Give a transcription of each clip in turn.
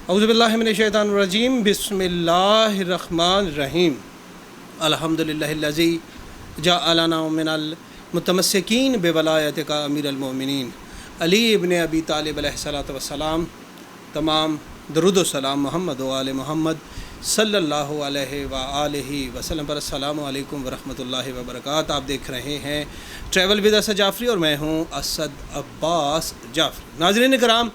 اعوذ باللہ من الشیطان الرجیم بسم اللہ الرحمن الرحیم الحمدللہ الذی جعلنا من المتمسکین بولایتک امیر المؤمنین علی ابن ابی طالب علیہ الصلوۃ والسلام۔ تمام درود و سلام محمد و آل محمد صلی اللہ علیہ وآلہ وسلم پر۔ السلام علیکم ورحمۃ اللہ وبرکاتہ۔ آپ دیکھ رہے ہیں ٹریول ود اسد جعفری اور میں ہوں اسد عباس جعفری۔ ناظرین کرام،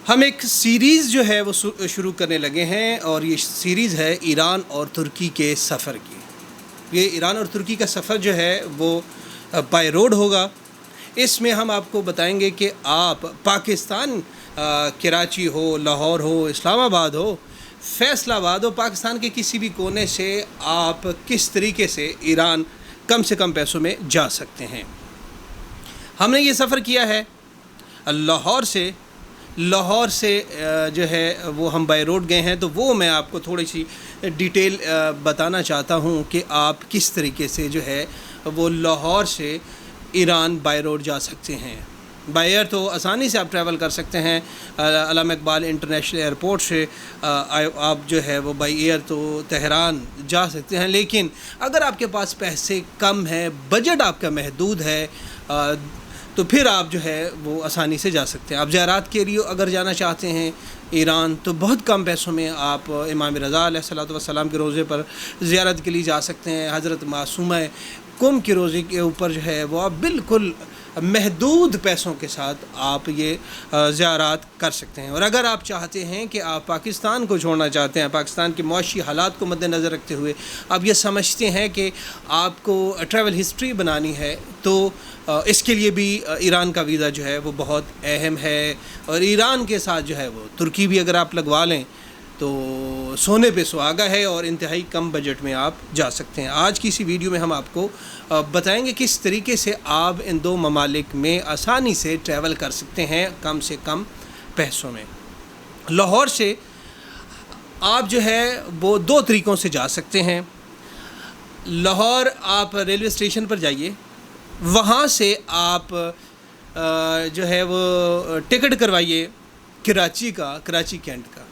ہم ایک سیریز جو ہے وہ شروع کرنے لگے ہیں، اور یہ سیریز ہے ایران اور ترکی کے سفر کی۔ یہ ایران اور ترکی کا سفر جو ہے وہ بائی روڈ ہوگا۔ اس میں ہم آپ کو بتائیں گے کہ آپ پاکستان، کراچی ہو، لاہور ہو، اسلام آباد ہو، فیصل آباد ہو، پاکستان کے کسی بھی کونے سے آپ کس طریقے سے ایران کم سے کم پیسوں میں جا سکتے ہیں۔ ہم نے یہ سفر کیا ہے لاہور سے جو ہے وہ ہم بائی روڈ گئے ہیں، تو وہ میں آپ کو تھوڑی سی ڈیٹیل بتانا چاہتا ہوں کہ آپ کس طریقے سے جو ہے وہ لاہور سے ایران بائی روڈ جا سکتے ہیں۔ بائی ایئر تو آسانی سے آپ ٹریول کر سکتے ہیں، علامہ اقبال انٹرنیشنل ایئرپورٹ سے آپ جو ہے وہ بائی ایئر تو تہران جا سکتے ہیں، لیکن اگر آپ کے پاس پیسے کم ہیں، بجٹ آپ کا محدود ہے، تو پھر آپ جو ہے وہ آسانی سے جا سکتے ہیں۔ آپ زیارات کے لیے اگر جانا چاہتے ہیں ایران، تو بہت کم پیسوں میں آپ امام رضا علیہ الصلوۃ والسلام کے روضے پر زیارت کے لیے جا سکتے ہیں۔ حضرت معصومہ کم کے روضے کے اوپر جو ہے وہ آپ بالکل محدود پیسوں کے ساتھ آپ یہ زیارات کر سکتے ہیں۔ اور اگر آپ چاہتے ہیں کہ آپ پاکستان کو چھوڑنا چاہتے ہیں، پاکستان کے معاشی حالات کو مد نظر رکھتے ہوئے آپ یہ سمجھتے ہیں کہ آپ کو ٹریول ہسٹری بنانی ہے، تو اس کے لیے بھی ایران کا ویزا جو ہے وہ بہت اہم ہے۔ اور ایران کے ساتھ جو ہے وہ ترکی بھی اگر آپ لگوا لیں تو سونے پہ سہاگا ہے، اور انتہائی کم بجٹ میں آپ جا سکتے ہیں۔ آج کی اسی ویڈیو میں ہم آپ کو بتائیں گے کس طریقے سے آپ ان دو ممالک میں آسانی سے ٹریول کر سکتے ہیں کم سے کم پیسوں میں۔ لاہور سے آپ جو ہے وہ دو طریقوں سے جا سکتے ہیں۔ لاہور آپ ریلوے اسٹیشن پر جائیے، وہاں سے آپ جو ہے وہ ٹکٹ کروائیے کراچی کینٹ کا۔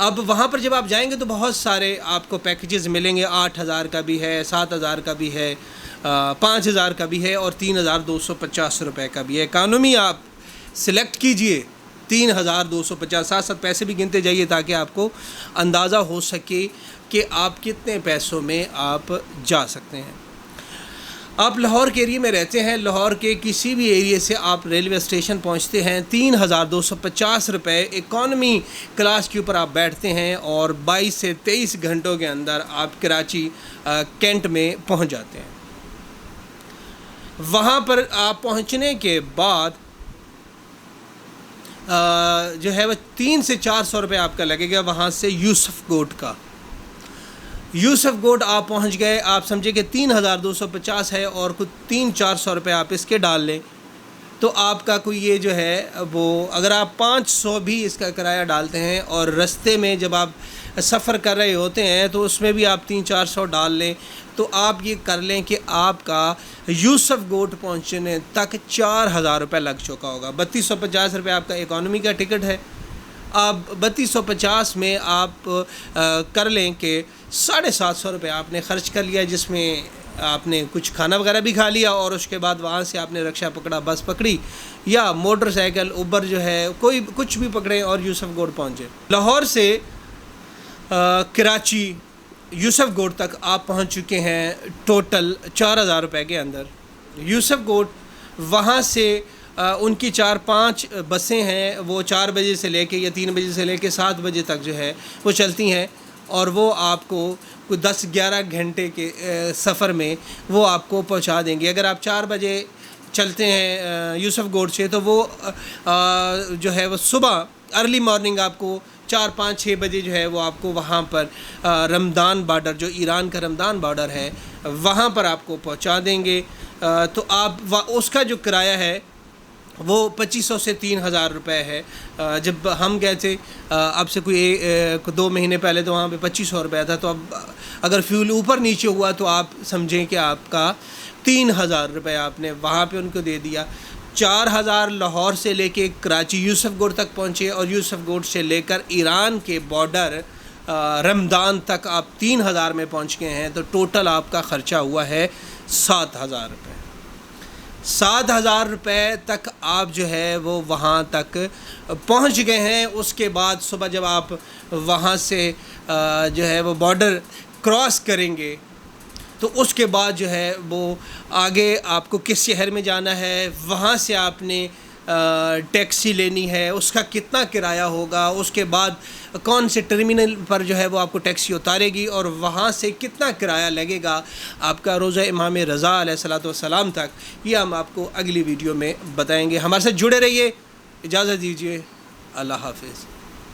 اب وہاں پر جب آپ جائیں گے تو بہت سارے آپ کو پیکیجز ملیں گے، 8,000 کا بھی ہے، 7,000 کا بھی ہے، 5,000 کا بھی ہے، اور 3,250 روپے کا بھی ہے۔ اکانومی آپ سلیکٹ کیجئے، 3,250، ساتھ ساتھ پیسے بھی گنتے جائیے تاکہ آپ کو اندازہ ہو سکے کہ آپ کتنے پیسوں میں آپ جا سکتے ہیں۔ آپ لاہور کے ایریے میں رہتے ہیں، لاہور کے کسی بھی ایریے سے آپ ریلوے اسٹیشن پہنچتے ہیں، 3,250 روپے اکانومی کلاس کے اوپر آپ بیٹھتے ہیں، اور 22 سے 23 گھنٹوں کے اندر آپ کراچی کینٹ میں پہنچ جاتے ہیں۔ وہاں پر آپ پہنچنے کے بعد جو ہے وہ 300 سے 400 روپے آپ کا لگے گا وہاں سے یوسف گوٹ کا۔ یوسف گوٹ آپ پہنچ گئے، آپ سمجھے کہ 3,250 ہے، اور کچھ 300-400 روپے آپ اس کے ڈال لیں، تو آپ کا کوئی یہ جو ہے وہ، اگر آپ 500 بھی اس کا کرایہ ڈالتے ہیں، اور رستے میں جب آپ سفر کر رہے ہوتے ہیں تو اس میں بھی آپ 300-400 ڈال لیں، تو آپ یہ کر لیں کہ آپ کا یوسف گوٹ پہنچنے تک 4,000 روپے لگ چکا ہوگا۔ 3,250 روپے آپ کا اکانومی کا ٹکٹ ہے۔ اب 3,250 میں آپ کر لیں کہ 750 روپے آپ نے خرچ کر لیا، جس میں آپ نے کچھ کھانا وغیرہ بھی کھا لیا، اور اس کے بعد وہاں سے آپ نے رکشہ پکڑا، بس پکڑی، یا موٹر سائیکل، اوبر جو ہے، کوئی کچھ بھی پکڑیں اور یوسف گوٹ پہنچے۔ لاہور سے کراچی یوسف گوٹ تک آپ پہنچ چکے ہیں ٹوٹل 4,000 روپے کے اندر۔ یوسف گوٹ وہاں سے ان کی 4-5 بسیں ہیں، وہ 4 بجے سے لے کے یا 3 بجے سے لے کے 7 بجے تک جو ہے وہ چلتی ہیں، اور وہ آپ کو کوئی 10-11 گھنٹے کے سفر میں وہ آپ کو پہنچا دیں گے۔ اگر آپ 4 بجے چلتے ہیں یوسف گوٹ سے، تو وہ جو ہے وہ صبح ارلی مارننگ آپ کو 4-5-6 بجے جو ہے وہ آپ کو وہاں پر رمضان بارڈر، جو ایران کا رمضان بارڈر ہے، وہاں پر آپ کو پہنچا دیں گے۔ تو آپ اس کا جو کرایہ ہے وہ 2,500 سے 3,000 روپے ہے۔ جب ہم گئے تھے اب سے کوئی 2 مہینے پہلے، تو وہاں پہ 2,500 روپے تھا، تو اب اگر فیول اوپر نیچے ہوا تو آپ سمجھیں کہ آپ کا 3,000 روپے آپ نے وہاں پہ ان کو دے دیا۔ 4000 لاہور سے لے کے کراچی یوسف گوڑ تک پہنچے اور یوسف گوڑ سے لے کر ایران کے بارڈر رمضان تک آپ 3000 میں پہنچ گئے ہیں، تو ٹوٹل آپ کا خرچہ ہوا ہے 7000 روپے۔ 7000 روپے تک آپ جو ہے وہ وہاں تک پہنچ گئے ہیں۔ اس کے بعد صبح جب آپ وہاں سے جو ہے وہ بارڈر کراس کریں گے تو اس کے بعد جو ہے وہ آگے آپ کو کس شہر میں جانا ہے، وہاں سے آپ نے ٹیکسی لینی ہے، اس کا کتنا کرایہ ہوگا، اس کے بعد کون سے ٹرمینل پر جو ہے وہ آپ کو ٹیکسی اتارے گی اور وہاں سے کتنا کرایہ لگے گا آپ کا روزہ امام رضا علیہ الصلوۃ والسلام تک، یہ ہم آپ کو اگلی ویڈیو میں بتائیں گے۔ ہمارے ساتھ جڑے رہیے، اجازت دیجیے، اللہ حافظ۔